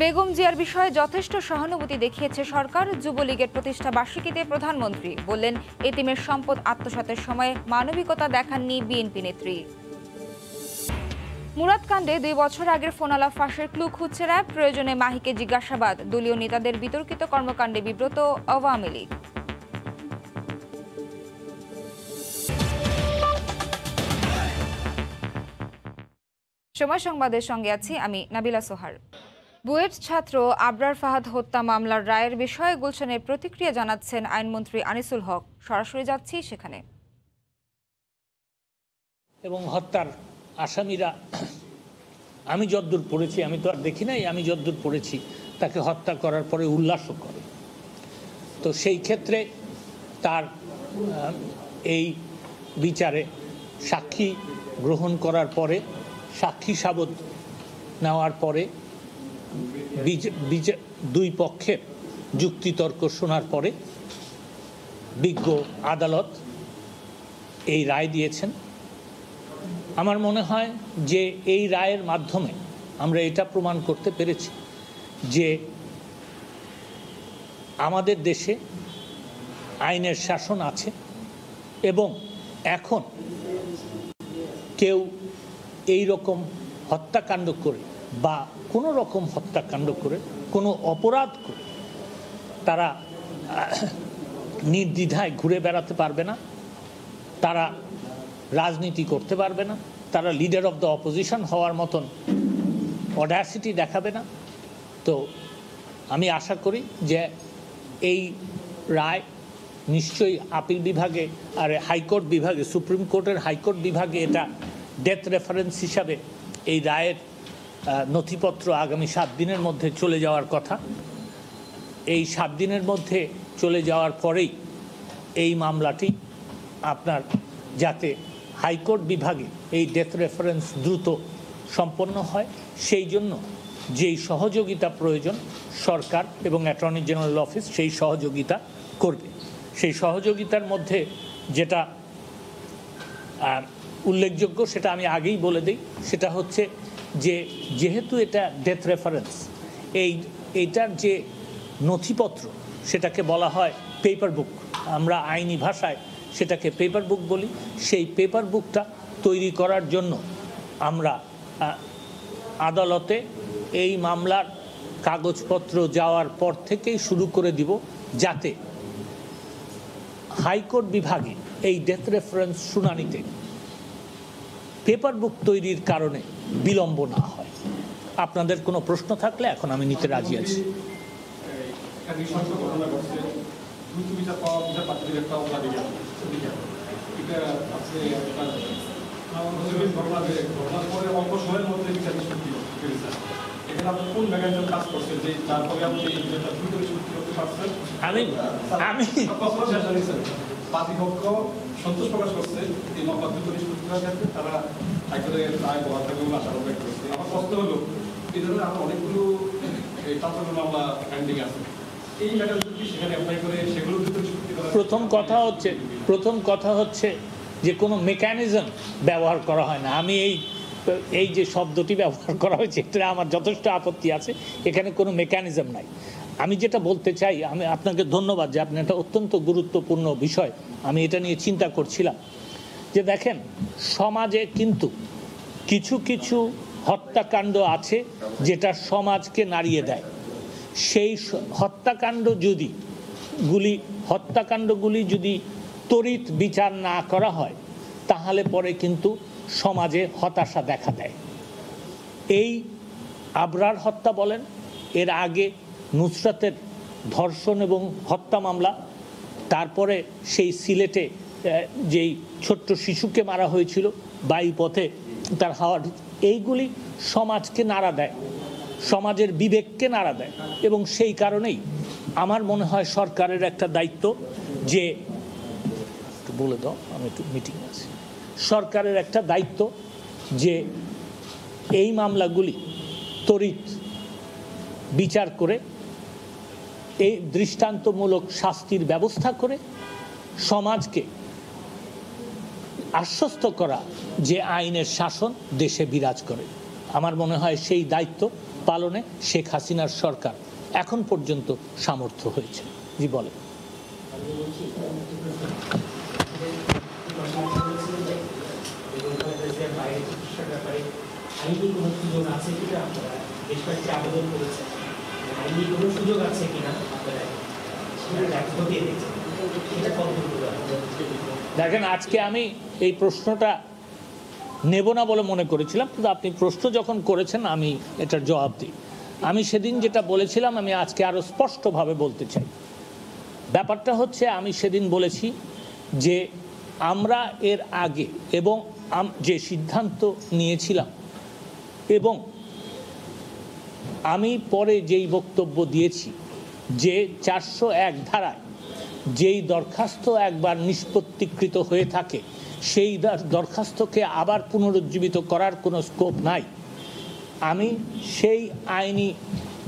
বেগম জিয়ার বিষয়ে যথেষ্ট সহানুভূতি দেখিয়েছে সরকার। যুবলীগের প্রতিষ্ঠা বার্ষিকীতে প্রধানমন্ত্রী বললেন, এতিমের সম্পদ আত্মসাতের সময় মানবিকতা দেখাননি বিএনপি নেত্রী। মুরাদ কাণ্ডে 2 বছর আগের ফোনালা ফাঁসের ক্লু খুঁজছে র্যাব। প্রয়োজনে মাহিকে জিজ্ঞাসাবাদ। দলীয় নেতাদের বিতর্কিত কর্মকাণ্ডে বিব্রত আওয়ামী লীগ। সময় সংবাদের সঙ্গে আছি আমি নাবিলা সোহার। বুয়েট ছাত্র আবরার ফাহাদ হত্যা মামলার রায়ের বিষয়ে গুলশানের প্রতিক্রিয়া জানাচ্ছেন আইনমন্ত্রী আনিসুল হক। সরাসরি যাচ্ছি সেখানে। এবং হত্যার আসামিরা, আমি যদ্দূর পড়েছি, আমি তো আর দেখি নাই, আমি যদ্দূর পড়েছি তাকে হত্যা করার পরে উল্লাসও করে। তো সেই ক্ষেত্রে তার এই বিচারে সাক্ষী গ্রহণ করার পরে, সাক্ষী সাবত নেওয়ার পরে, দুই পক্ষের যুক্তিতর্ক শোনার পরে বিজ্ঞ আদালত এই রায় দিয়েছেন। আমার মনে হয় যে এই রায়ের মাধ্যমে আমরা এটা প্রমাণ করতে পেরেছি যে আমাদের দেশে আইনের শাসন আছে এবং এখন কেউ এই রকম হত্যাকাণ্ড করে বা কোনো রকম হত্যাকাণ্ড করে, কোনো অপরাধ করে তারা নির্দ্বিধায় ঘুরে বেড়াতে পারবে না, তারা রাজনীতি করতে পারবে না, তারা লিডার অফ দ্য অপোজিশন হওয়ার মতন অডাসিটি দেখাবে না। তো আমি আশা করি যে এই রায় নিশ্চয়ই আপিল বিভাগে আর হাইকোর্ট বিভাগে, সুপ্রিম কোর্টের হাইকোর্ট বিভাগে এটা ডেথ রেফারেন্স হিসাবে এই রায়ের নথিপত্র আগামী 7 দিনের মধ্যে চলে যাওয়ার কথা। এই 7 দিনের মধ্যে চলে যাওয়ার পরেই এই মামলাটি আপনার যাতে হাইকোর্ট বিভাগে এই ডেথ রেফারেন্স দ্রুত সম্পন্ন হয়, সেই জন্য যেই সহযোগিতা প্রয়োজন সরকার এবং অ্যাটর্নি জেনারেল অফিস সেই সহযোগিতা করবে। সেই সহযোগিতার মধ্যে যেটা উল্লেখযোগ্য সেটা আমি আগেই বলে দিই, সেটা হচ্ছে যে যেহেতু এটা ডেথ রেফারেন্স, এইটার যে নথিপত্র সেটাকে বলা হয় পেপার বুক, আমরা আইনি ভাষায় সেটাকে পেপার বুক বলি। সেই পেপার বুকটা তৈরি করার জন্য আমরা আদালতে এই মামলার কাগজপত্র যাওয়ার পর থেকেই শুরু করে দিব, যাতে হাইকোর্ট বিভাগে এই ডেথ রেফারেন্স শুনানিতে পেপার বুক তৈরির কারণে বিলম্ব না হয়। আপনাদের কোনো প্রশ্ন থাকলে এখন আমি নিতে রাজি আছি। পার্টিপক্ষ সন্তোষ প্রকাশ করছে এই মামলা দ্রুত নিষ্পত্তি করার ক্ষেত্রে তারা হাইকোর্টের রায় বহাল থাকবে বলে আশা ব্যক্ত করছে। আমার প্রশ্ন হলো, এই ধরনের আরো অনেকগুলো চাঞ্চল্য মামলা পেন্ডিং আছে, এই ম্যাটারগুলো কি সেখানে অ্যাপ্লাই করে সেগুলো দ্রুত নিষ্পত্তি করা? প্রথম কথা হচ্ছে যে কোনো মেকানিজম ব্যবহার করা হয় না। আমি এই যে শব্দটি ব্যবহার করা হয়েছে এটা আমার যথেষ্ট আপত্তি আছে। এখানে কোনো মেকানিজম নাই। আমি যেটা বলতে চাই, আমি আপনাকে ধন্যবাদ যে আপনি একটা অত্যন্ত গুরুত্বপূর্ণ বিষয়, আমি এটা নিয়ে চিন্তা করছিলাম যে দেখেন, সমাজে কিন্তু কিছু কিছু হত্যাকাণ্ড আছে যেটা সমাজকে নাড়িয়ে দেয়। সেই হত্যাকাণ্ডগুলি যদি তড়িৎ বিচার না করা হয় তাহলে পরে কিন্তু সমাজে হতাশা দেখা দেয়। এই আবরার হত্যা বলেন, এর আগে নুসরাতের ধর্ষণ এবং হত্যা মামলা, তারপরে সেই সিলেটে যেই ছোট্ট শিশুকে মারা হয়েছিল বায়ুপথে তার হাওয়া, এইগুলি সমাজকে নাড়া দেয়, সমাজের বিবেককে নাড়া দেয়। এবং সেই কারণেই আমার মনে হয় সরকারের একটা দায়িত্ব যে, বলে দাও আমি একটু মিটিং আছি, সরকারের একটা দায়িত্ব যে এই মামলাগুলি তড়িৎ বিচার করে এই দৃষ্টান্তমূলক শাস্তির ব্যবস্থা করে সমাজকে আশ্বস্ত করা যে আইনের শাসন দেশে বিরাজ করে। আমার মনে হয় সেই দায়িত্ব পালনে শেখ হাসিনার সরকার এখন পর্যন্ত সামর্থ্য হয়েছে। জি বলেন। দেখেন, আজকে আমি এই প্রশ্নটা নেব না বলে মনে করেছিলাম, কিন্তু আপনি প্রশ্ন যখন করেছেন আমি এটার জবাব দিই। আমি সেদিন যেটা বলেছিলাম আমি আজকে আরো স্পষ্টভাবে বলতে চাই। ব্যাপারটা হচ্ছে, আমি সেদিন বলেছি যে আমরা এর আগে এবং যে সিদ্ধান্ত নিয়েছিলাম এবং আমি পরে যেই বক্তব্য দিয়েছি যে 401 ধারায় যেই দরখাস্ত একবার নিষ্পত্তিকৃত হয়ে থাকে সেই দরখাস্তকে আবার পুনরুজ্জীবিত করার কোনো স্কোপ নাই। আমি সেই আইনি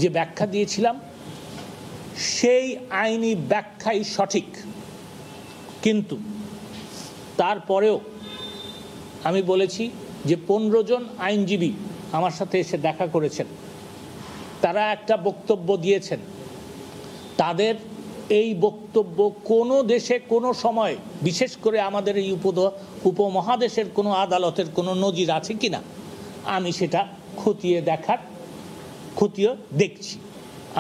যে ব্যাখ্যা দিয়েছিলাম সেই আইনি ব্যাখ্যাই সঠিক, কিন্তু তারপরেও আমি বলেছি যে 15 জন আইনজীবী আমার সাথে এসে দেখা করেছেন, তারা একটা বক্তব্য দিয়েছেন। তাদের এই বক্তব্য কোনো দেশে কোনো সময়, বিশেষ করে আমাদের এই উপমহাদেশের কোনো আদালতের কোনো নজির আছে কিনা আমি সেটা খতিয়ে দেখছি।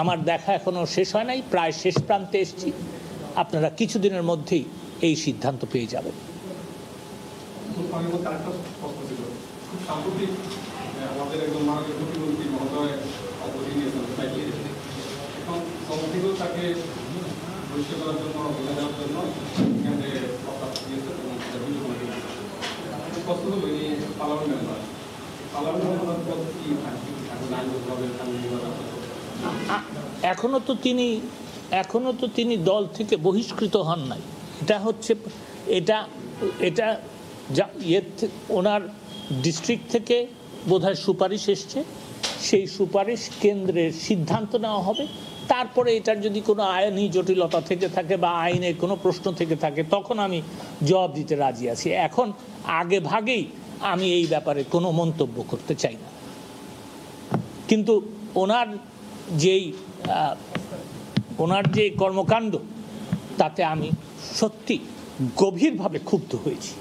আমার দেখা এখনো শেষ হয় নাই, প্রায় শেষ প্রান্তে এসেছি। আপনারা কিছুদিনের মধ্যেই এই সিদ্ধান্ত পেয়ে যাবেন। আমাদের একজন মাননীয় প্রতিমন্ত্রী মহোদয় অবধি নিয়েছেন, এখন কমিটিও তাকে পরিষ্কার করার জন্য বোঝা দেওয়ার জন্য এখানে প্রস্তাব দিয়েছে এবং সেটা বিল করে দিয়েছে। প্রশ্ন হলো এই পার্লামেন্ট মেম্বার পদ কি এখনো তো তিনি দল থেকে বহিষ্কৃত হন নাই। এটা হচ্ছে এটা ওনার ডিস্ট্রিক্ট থেকে বোধহয় সুপারিশ এসছে, সেই সুপারিশ কেন্দ্রের সিদ্ধান্ত নেওয়া হবে। তারপরে এটার যদি কোনো আইনি জটিলতা থেকে থাকে বা আইনের কোনো প্রশ্ন থেকে থাকে তখন আমি জবাব দিতে রাজি আছি। এখন আগে ভাগেই আমি এই ব্যাপারে কোনো মন্তব্য করতে চাই না। কিন্তু ওনার যে কর্মকাণ্ড তাতে আমি সত্যি গভীরভাবে ক্ষুব্ধ হয়েছি।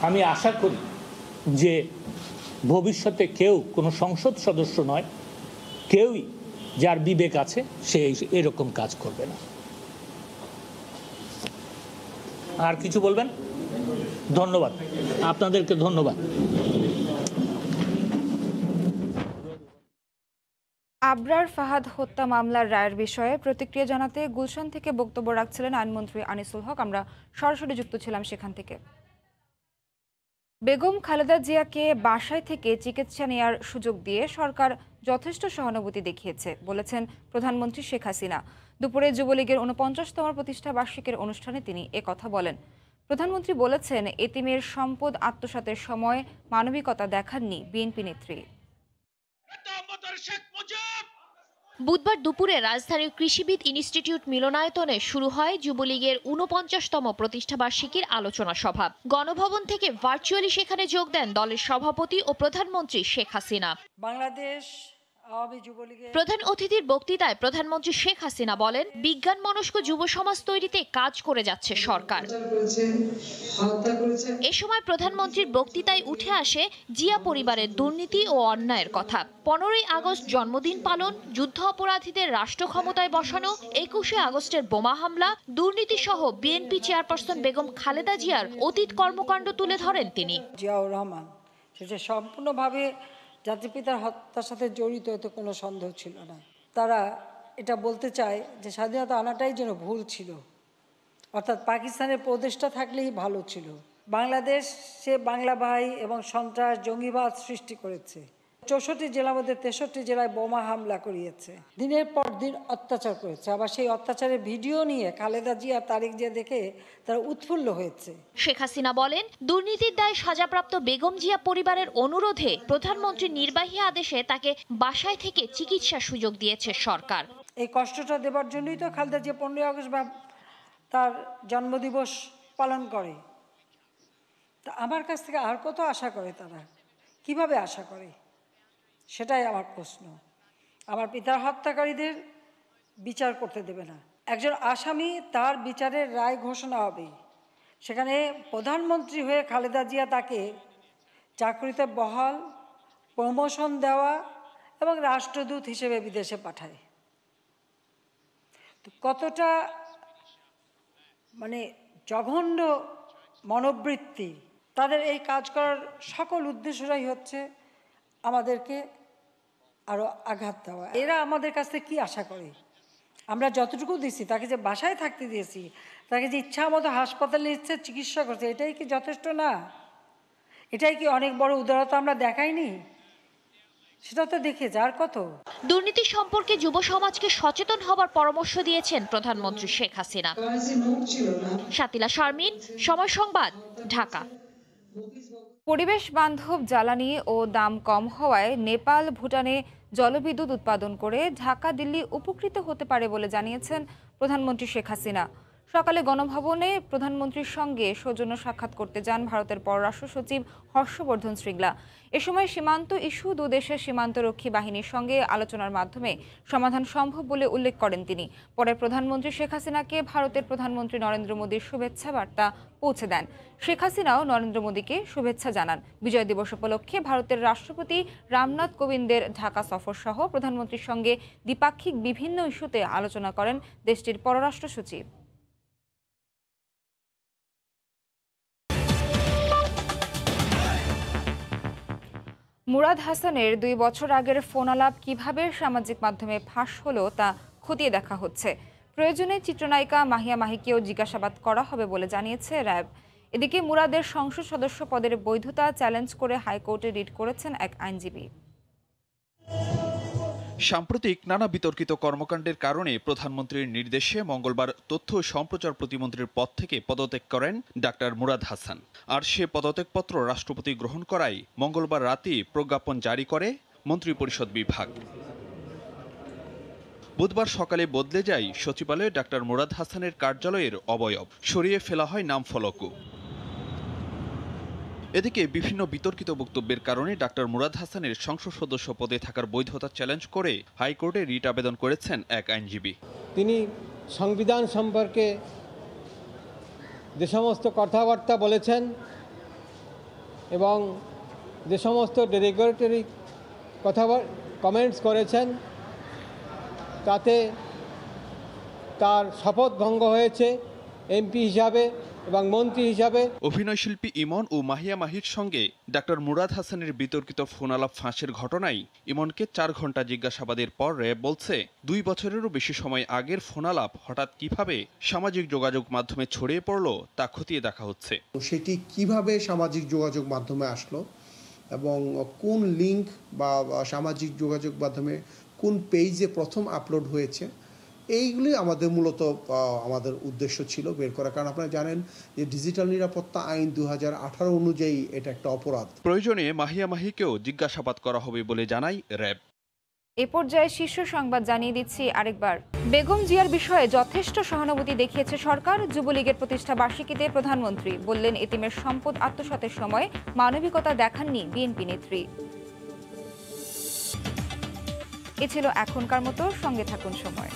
আমি আশা করি যে ভবিষ্যতে কেউ কোনো সংসদ সদস্য নয়, কেউই যার বিবেক আছে সে এরকম কাজ করবে না। আর কিছু বলবেন? ধন্যবাদ, আপনাদেরকে ধন্যবাদ। আবরার ফাহাদ হত্যা মামলার রায়ের বিষয়ে প্রতিক্রিয়া জানাতে গুলশান থেকে বক্তব্য রাখছিলেন আইনমন্ত্রী আনিসুল হক। আমরা সরাসরি যুক্ত ছিলাম সেখান থেকে। বেগম খালেদা জিয়াকে বাসায় থেকে চিকিৎসা নেওয়ার সুযোগ দিয়ে সরকার যথেষ্ট সহানুভূতি দেখিয়েছে বলেছেন প্রধানমন্ত্রী শেখ হাসিনা। দুপুরে যুবলীগের ৪৯তম প্রতিষ্ঠা বার্ষিকীর অনুষ্ঠানে তিনি একথা বলেন। প্রধানমন্ত্রী বলেছেন, এতিমের সম্পদ আত্মসাতের সময় মানবিকতা দেখাননি বিএনপি নেত্রী। বুধবার দুপুরে রাজধানীর কৃষিবিদ ইনস্টিটিউট মিলনায়তনে শুরু হয় যুবলীগের ৪৯তম প্রতিষ্ঠাবার্ষিকীর আলোচনা সভা। গণভবন থেকে ভার্চুয়ালি সেখানে যোগ দেন দলের সভাপতি ও প্রধানমন্ত্রী শেখ হাসিনা। বাংলাদেশ আওয়ামী যুবলীগের প্রধান অতিথির বক্তৃতায় প্রধানমন্ত্রী শেখ হাসিনা বলেন, বিজ্ঞান মনস্ক যুব সমাজ তৈরিতে কাজ করে যাচ্ছে সরকার। এ সময় প্রধানমন্ত্রীর বক্তৃতায় উঠে আসে জিয়া পরিবারের দুর্নীতি ও অন্যায়ের কথা। 15ই আগস্ট জন্মদিন পালন, যুদ্ধ অপরাধীদের রাষ্ট্র ক্ষমতায় বসানো, 21শে আগস্টের বোমা হামলা, দুর্নীতি সহ বিএনপি চেয়ারপারসন বেগম খালেদা জিয়ার অতীত কর্মকাণ্ড তুলে ধরেন তিনি। জিয়াউর রহমান সেটা সম্পূর্ণভাবে জাতিপিতার হত্যার সাথে জড়িত, এতে কোনো সন্দেহ ছিল না। তারা এটা বলতে চায় যে স্বাধীনতা আনাটাই যেন ভুল ছিল, অর্থাৎ পাকিস্তানের প্রদেশটা থাকলেই ভালো ছিল। বাংলাদেশ সে বাংলা ভাই এবং সন্ত্রাস জঙ্গিবাদ সৃষ্টি করেছে। 64 জেলার মধ্যে 63 জেলায় বোমা হামলা করিয়েছে, দিনের পর দিন অত্যাচার করেছে। আবার সেই অত্যাচারের ভিডিও নিয়ে খালেদা জিয়া তারেক জিয়া দেখে তারা উৎফুল্ল হয়েছে। শেখ হাসিনা বলেন, দুর্নীতির দায়ে সাজাপ্রাপ্ত বেগম জিয়া পরিবারের অনুরোধে প্রধানমন্ত্রীর নির্বাহী আদেশে তাকে বাসায় থেকে চিকিৎসার সুযোগ দিয়েছে সরকার। এই কষ্টটা দেবার জন্যই তো খালেদা জিয়া 15 আগস্ট তার জন্মদিবস পালন করে। তা আমার কাছ থেকে আর কত আশা করে তারা, কিভাবে আশা করে, সেটাই আমার প্রশ্ন। আমার পিতার হত্যাকারীদের বিচার করতে দেবে না, একজন আসামি তার বিচারের রায় ঘোষণা হবে, সেখানে প্রধানমন্ত্রী হয়ে খালেদা জিয়া তাকে চাকরিতে বহাল, প্রমোশন দেওয়া এবং রাষ্ট্রদূত হিসেবে বিদেশে পাঠায়। তো কতটা জঘন্য মনোবৃত্তি তাদের! এই কাজ করার সকল উদ্দেশ্যটাই হচ্ছে আমাদেরকে আরো আঘাত দেওয়া। এরা আমাদের কাছ থেকে কি আশা করে? আমরা যতটুকু দিছি, তাকে যে বাসায় থাকতে দিয়েছি, তাকে যে ইচ্ছা মতো হাসপাতালে ইচ্ছে চিকিৎসা করছে, এটাই কি যথেষ্ট না? এটাই কি অনেক বড় উদারতা আমরা দেখাইনি? সেটা তো দেখে যার কত। দুর্নীতি সম্পর্কে যুব সমাজকে সচেতন হবার পরামর্শ দিয়েছেন প্রধানমন্ত্রী শেখ হাসিনা। শাতিলা শারমিন, সময় সংবাদ, ঢাকা। পরিবেশ বান্ধব জ্বালানি ও দাম কম হওয়ায় নেপাল, ভুটানে জলবিদ্যুৎ উৎপাদন করে ঢাকা, দিল্লি উপকৃত হতে পারে বলে জানিয়েছেন প্রধানমন্ত্রী শেখ হাসিনা। সকালে গণভবনে প্রধানমন্ত্রীর সঙ্গে সৌজন্য সাক্ষাৎ করতে যান ভারতের পররাষ্ট্র সচিব হর্ষবর্ধন শ্রীংলা। এ সময় সীমান্ত ইস্যু দুদেশের সীমান্তরক্ষী বাহিনীর সঙ্গে আলোচনার মাধ্যমে সমাধান সম্ভব বলে উল্লেখ করেন তিনি। পরে প্রধানমন্ত্রী শেখ হাসিনাকে ভারতের প্রধানমন্ত্রী নরেন্দ্র মোদীর শুভেচ্ছা বার্তা পৌঁছে দেন। শেখ হাসিনাও নরেন্দ্র মোদীকে শুভেচ্ছা জানান। বিজয় দিবস উপলক্ষে ভারতের রাষ্ট্রপতি রামনাথ কোবিন্দের ঢাকা সফর সহ প্রধানমন্ত্রীর সঙ্গে দ্বিপাক্ষিক বিভিন্ন ইস্যুতে আলোচনা করেন দেশটির পররাষ্ট্র সচিব। মুরাদ হাসানের 2 বছর আগের ফোনালাপ কিভাবে সামাজিক মাধ্যমে ফাঁস হলো তা খতিয়ে দেখা হচ্ছে। প্রয়োজনে চিত্রনায়িকা মাহিয়া মাহিকেও জিজ্ঞাসাবাদ করা হবে বলে জানিয়েছে র্যাব। এদিকে মুরাদের সংসদ সদস্য পদের বৈধতা চ্যালেঞ্জ করে হাইকোর্টে রিট করেছেন এক আইনজীবী। সাম্প্রতিক নানা বিতর্কিত কর্মকাণ্ডের কারণে প্রধানমন্ত্রীর নির্দেশে মঙ্গলবার তথ্য ও সম্প্রচার প্রতিমন্ত্রীর পদ থেকে পদত্যাগ করেন ডাক্তার মুরাদ হাসান। আর সে পদত্যাগপত্র রাষ্ট্রপতি গ্রহণ করায় মঙ্গলবার রাতে প্রজ্ঞাপন জারি করে মন্ত্রিপরিষদ বিভাগ। বুধবার সকালে বদলে যায় সচিবালয়ে ডাক্তার মুরাদ হাসানের কার্যালয়ের অবয়ব, সরিয়ে ফেলা হয় নামফলকও। এদিকে বিভিন্ন বিতর্কিত বক্তব্যের কারণে ডাক্তার মুরাদ হাসানের সংসদ সদস্য পদে থাকার বৈধতা চ্যালেঞ্জ করে হাইকোর্টে রিট আবেদন করেছেন এক আইনজীবী। তিনি সংবিধান সম্পর্কে যে সমস্ত কথাবার্তা বলেছেন এবং যে সমস্ত ডেরিগেটরি কমেন্টস করেছেন, তাতে তার শপথ ভঙ্গ হয়েছে এমপি হিসাবে এবং মন্ত্রী হিসাবে। অভিনয়শিল্পী ইমন ও মাহিয়া মাহির সঙ্গে ডাক্তার মুরাদ হাসানের বিতর্কিত ফোনালাপ ফাঁসের ঘটনায় ইমনকে 4 ঘন্টা জিজ্ঞাসাবাদের পর র্যাব বলছে 2 বছরেরও বেশি সময় আগের ফোনালাপ হঠাৎ কিভাবে সামাজিক যোগাযোগ মাধ্যমে ছড়িয়ে পড়লো তা খতিয়ে দেখা হচ্ছে। সেটি কিভাবে সামাজিক যোগাযোগ মাধ্যমে আসলো এবং কোন লিঙ্ক বা সামাজিক যোগাযোগ মাধ্যমে কোন পেজে প্রথম আপলোড হয়েছে, এইগুলি আমাদের মূলত আমাদের উদ্দেশ্য ছিল বের করা। কারণ আপনারা জানেন যে ডিজিটাল নিরাপত্তা আইন 2018 অনুযায়ী এটা একটা অপরাধ। প্রয়োজনে মাহিয়া মাহিকেও জিজ্ঞাসাবাদ করা হবে বলে জানায় র্যাব। এ পর্যায়ে শীর্ষ সংবাদ জানিয়ে দিচ্ছি আরেকবার। বেগম জিয়ার বিষয়ে যথেষ্ট সহানুভূতি দেখিয়েছে সরকার। যুবলীগের প্রতিষ্ঠা বার্ষিকীতে প্রধানমন্ত্রী বললেন, এতিমের সম্পদ আত্মসাতের সময় মানবিকতা দেখাননি বিএনপি নেত্রী। এ ছিল এখনকার মতো, সঙ্গে থাকুন সময়।